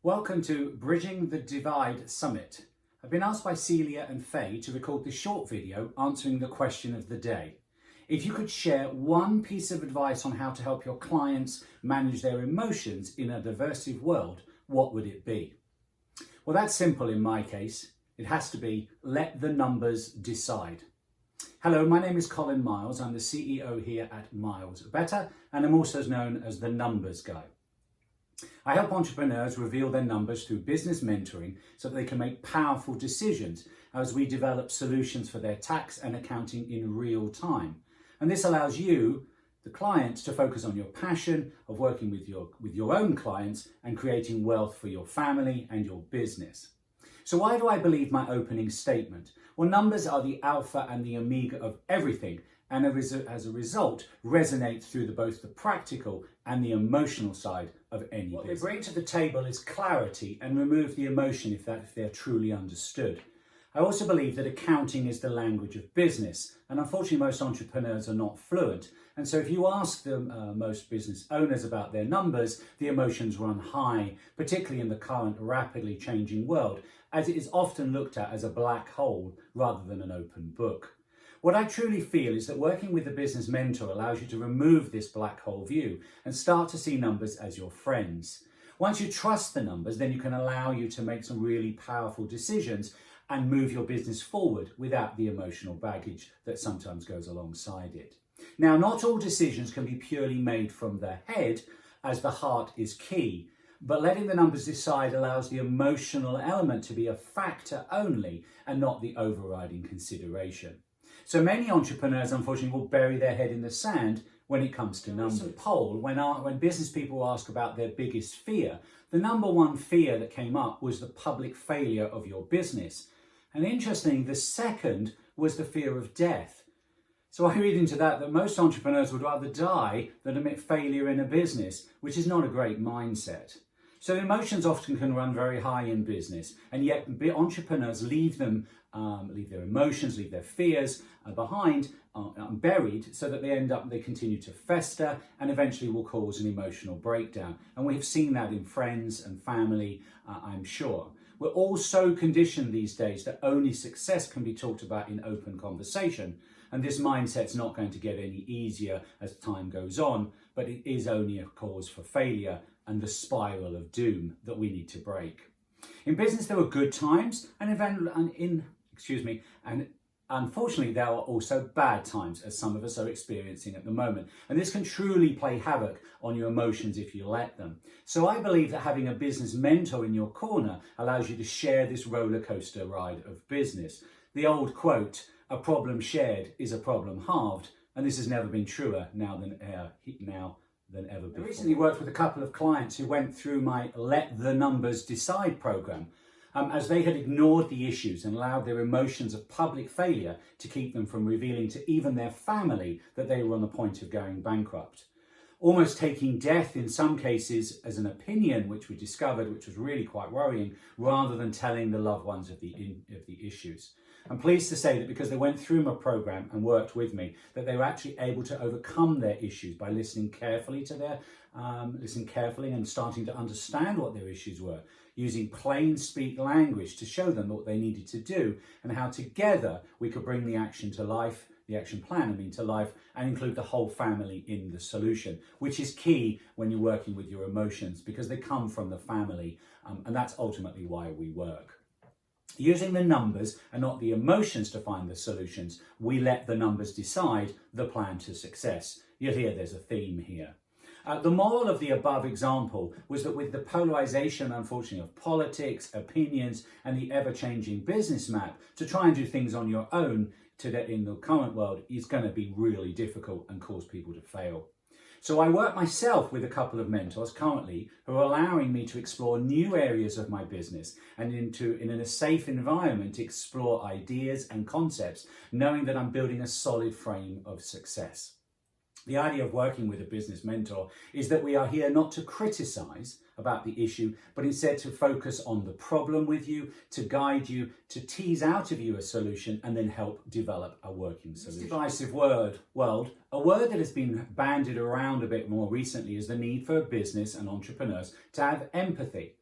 Welcome to Bridging the Divide Summit. I've been asked by Celia and Faye to record this short video answering the question of the day. If you could share one piece of advice on how to help your clients manage their emotions in a diversive world, what would it be? Well, that's simple in my case. It has to be let the numbers decide. Hello, my name is Collin Miles. I'm the CEO here at Miles Better, and I'm also known as the Numbers Guy. I help entrepreneurs reveal their numbers through business mentoring so that they can make powerful decisions as we develop solutions for their tax and accounting in real time. And this allows you, the clients, to focus on your passion of working with your own clients and creating wealth for your family and your business. So why do I believe my opening statement? Well, numbers are the alpha and the omega of everything, and as a result resonate through both the practical and the emotional side of any business. What they bring to the table is clarity and remove the emotion if they're truly understood. I also believe that accounting is the language of business, and unfortunately most entrepreneurs are not fluent. And so if you ask most business owners about their numbers, the emotions run high, particularly in the current rapidly changing world, as it is often looked at as a black hole rather than an open book. What I truly feel is that working with a business mentor allows you to remove this black hole view and start to see numbers as your friends. Once you trust the numbers, then you can allow you to make some really powerful decisions and move your business forward without the emotional baggage that sometimes goes alongside it. Now, not all decisions can be purely made from the head, as the heart is key, but letting the numbers decide allows the emotional element to be a factor only and not the overriding consideration. So many entrepreneurs, unfortunately, will bury their head in the sand when it comes to numbers. A poll, when business people ask about their biggest fear, the number one fear that came up was the public failure of your business. And interestingly, the second was the fear of death. So I read into that most entrepreneurs would rather die than admit failure in a business, which is not a great mindset. So emotions often can run very high in business, and yet entrepreneurs leave their emotions, leave their fears behind, buried, so that they continue to fester and eventually will cause an emotional breakdown. And we have seen that in friends and family, I'm sure. We're all so conditioned these days that only success can be talked about in open conversation. And this mindset's not going to get any easier as time goes on, but it is only a cause for failure and the spiral of doom that we need to break. In business, there were good times, and unfortunately, there are also bad times, as some of us are experiencing at the moment. And this can truly play havoc on your emotions if you let them. So I believe that having a business mentor in your corner allows you to share this roller coaster ride of business. The old quote, "A problem shared is a problem halved," and this has never been truer now than ever before. I recently worked with a couple of clients who went through my Let the Numbers Decide program, as they had ignored the issues and allowed their emotions of public failure to keep them from revealing to even their family that they were on the point of going bankrupt. Almost taking death in some cases as an opinion, which we discovered, which was really quite worrying, rather than telling the loved ones of the issues. I'm pleased to say that because they went through my program and worked with me, that they were actually able to overcome their issues by listening carefully and starting to understand what their issues were, using plain speak language to show them what they needed to do and how together we could bring the action plan to life and include the whole family in the solution, which is key when you're working with your emotions because they come from the family, and that's ultimately why we work. Using the numbers and not the emotions to find the solutions, we let the numbers decide the plan to success. You'll hear there's a theme here. The moral of the above example was that with the polarization, unfortunately, of politics, opinions, and the ever-changing business map, to try and do things on your own in the current world is going to be really difficult and cause people to fail. So I work myself with a couple of mentors currently who are allowing me to explore new areas of my business and in a safe environment to explore ideas and concepts, knowing that I'm building a solid frame of success. The idea of working with a business mentor is that we are here not to criticize about the issue, but instead to focus on the problem with you, to guide you, to tease out of you a solution, and then help develop a working solution. This divisive world, a word that has been bandied around a bit more recently is the need for business and entrepreneurs to have empathy.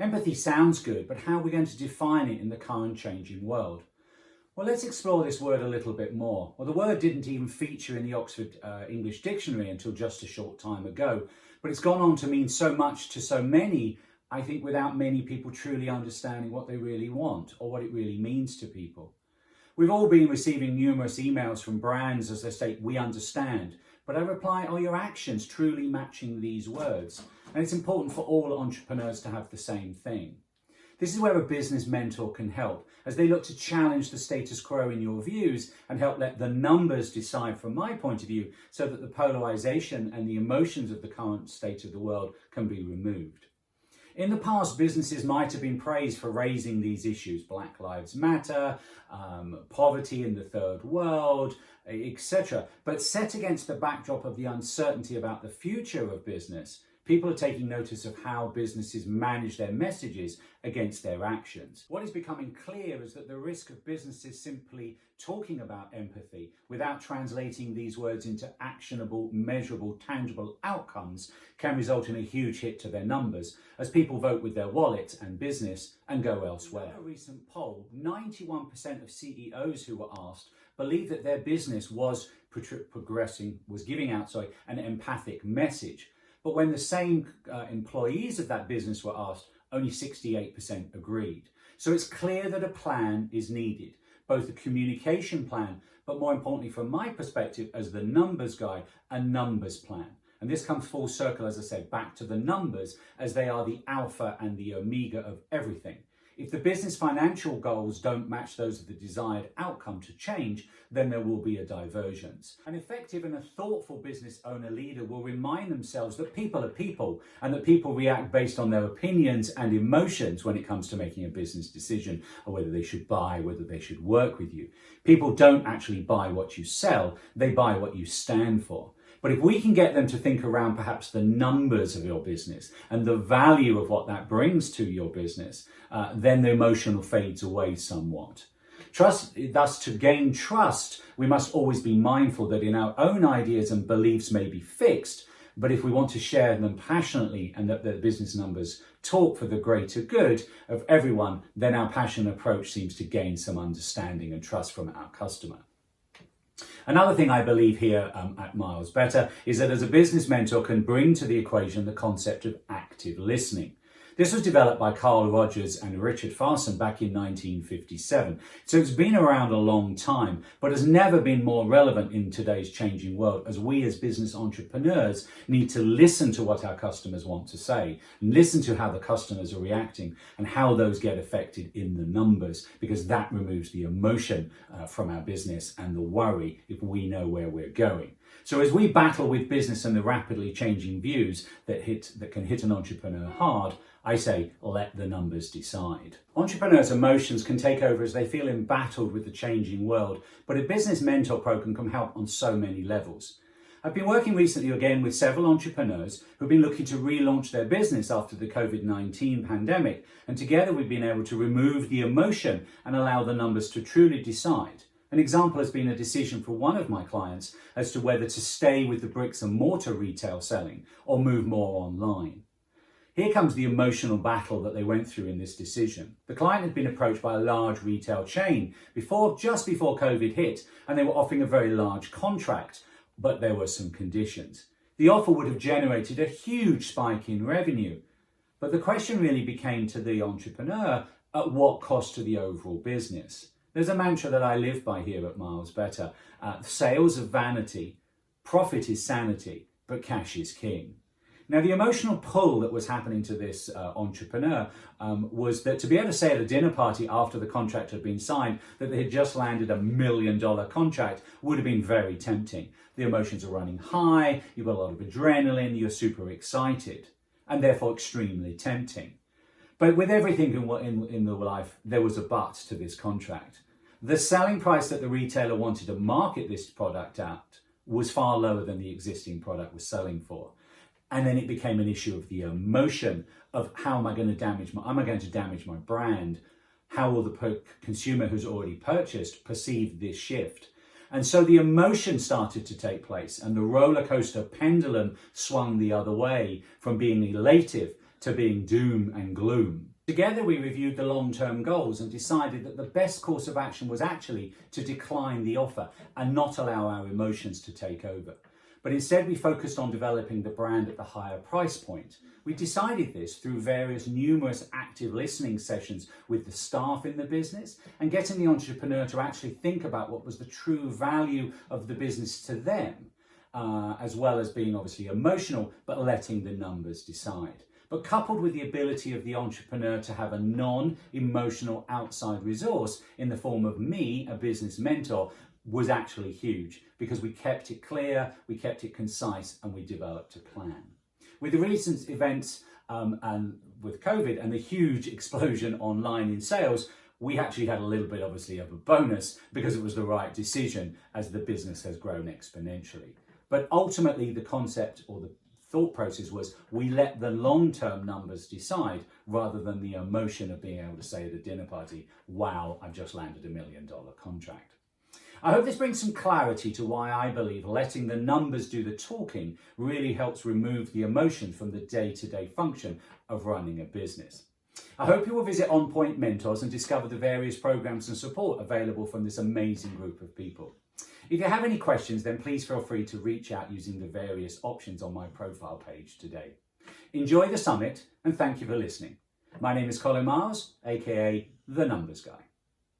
Empathy sounds good, but how are we going to define it in the current changing world? Well, let's explore this word a little bit more. Well, the word didn't even feature in the Oxford English Dictionary until just a short time ago, but it's gone on to mean so much to so many, I think, without many people truly understanding what they really want or what it really means to people. We've all been receiving numerous emails from brands as they state, "We understand," but I reply, are your actions truly matching these words? And it's important for all entrepreneurs to have the same thing. This is where a business mentor can help, as they look to challenge the status quo in your views and help let the numbers decide from my point of view, so that the polarization and the emotions of the current state of the world can be removed. In the past, businesses might have been praised for raising these issues, Black Lives Matter, poverty in the third world, etc. But set against the backdrop of the uncertainty about the future of business, people are taking notice of how businesses manage their messages against their actions. What is becoming clear is that the risk of businesses simply talking about empathy without translating these words into actionable, measurable, tangible outcomes can result in a huge hit to their numbers as people vote with their wallet and business and go elsewhere. In a recent poll, 91% of CEOs who were asked believed that their business was giving out an empathic message. But when the same employees of that business were asked, only 68% agreed. So it's clear that a plan is needed, both a communication plan, but more importantly, from my perspective as the numbers guy, a numbers plan. And this comes full circle, as I said, back to the numbers, as they are the alpha and the omega of everything. If the business financial goals don't match those of the desired outcome to change, then there will be a divergence. An effective and a thoughtful business owner leader will remind themselves that people are people and that people react based on their opinions and emotions when it comes to making a business decision, or whether they should buy, whether they should work with you. People don't actually buy what you sell, they buy what you stand for. But if we can get them to think around perhaps the numbers of your business and the value of what that brings to your business, then the emotional fades away somewhat. Thus, to gain trust, we must always be mindful that in our own ideas and beliefs may be fixed, but if we want to share them passionately and that the business numbers talk for the greater good of everyone, then our passionate approach seems to gain some understanding and trust from our customer. Another thing I believe here at Miles Better is that as a business mentor can bring to the equation the concept of active listening. This was developed by Carl Rogers and Richard Farson back in 1957. So it's been around a long time, but has never been more relevant in today's changing world, as we as business entrepreneurs need to listen to what our customers want to say, and listen to how the customers are reacting and how those get affected in the numbers, because that removes the emotion from our business and the worry if we know where we're going. So as we battle with business and the rapidly changing views that can hit an entrepreneur hard, I say, let the numbers decide. Entrepreneurs' emotions can take over as they feel embattled with the changing world, but a business mentor program can help on so many levels. I've been working recently again with several entrepreneurs who've been looking to relaunch their business after the COVID-19 pandemic, and together we've been able to remove the emotion and allow the numbers to truly decide. An example has been a decision for one of my clients as to whether to stay with the bricks and mortar retail selling or move more online. Here comes the emotional battle that they went through in this decision. The client had been approached by a large retail chain just before COVID hit, and they were offering a very large contract, but there were some conditions. The offer would have generated a huge spike in revenue, but the question really became to the entrepreneur, at what cost to the overall business? There's a mantra that I live by here at Miles Better. Sales are vanity, profit is sanity, but cash is king. Now, the emotional pull that was happening to this entrepreneur was that to be able to say at a dinner party after the contract had been signed that they had just landed $1 million contract would have been very tempting. The emotions are running high, you've got a lot of adrenaline, you're super excited, and therefore extremely tempting. But with everything in the life, there was a but to this contract. The selling price that the retailer wanted to market this product at was far lower than the existing product was selling for. And then it became an issue of the emotion of how am I going to damage my brand? How will the consumer who's already purchased perceive this shift? And so the emotion started to take place, and the roller coaster pendulum swung the other way from being elative to being doom and gloom. Together we reviewed the long-term goals and decided that the best course of action was actually to decline the offer and not allow our emotions to take over. But instead we focused on developing the brand at the higher price point. We decided this through numerous active listening sessions with the staff in the business and getting the entrepreneur to actually think about what was the true value of the business to them, as well as being obviously emotional, but letting the numbers decide. But coupled with the ability of the entrepreneur to have a non-emotional outside resource in the form of me, a business mentor, was actually huge because we kept it clear, we kept it concise, and we developed a plan. With the recent events and with COVID and the huge explosion online in sales, we actually had a little bit obviously of a bonus because it was the right decision as the business has grown exponentially. But ultimately the concept or the thought process was we let the long-term numbers decide rather than the emotion of being able to say at a dinner party, wow, I've just landed $1 million contract. I hope this brings some clarity to why I believe letting the numbers do the talking really helps remove the emotion from the day-to-day function of running a business. I hope you will visit OnPoint Mentors and discover the various programs and support available from this amazing group of people. If you have any questions, then please feel free to reach out using the various options on my profile page today. Enjoy the summit and thank you for listening. My name is Collin, aka The Numbers Guy.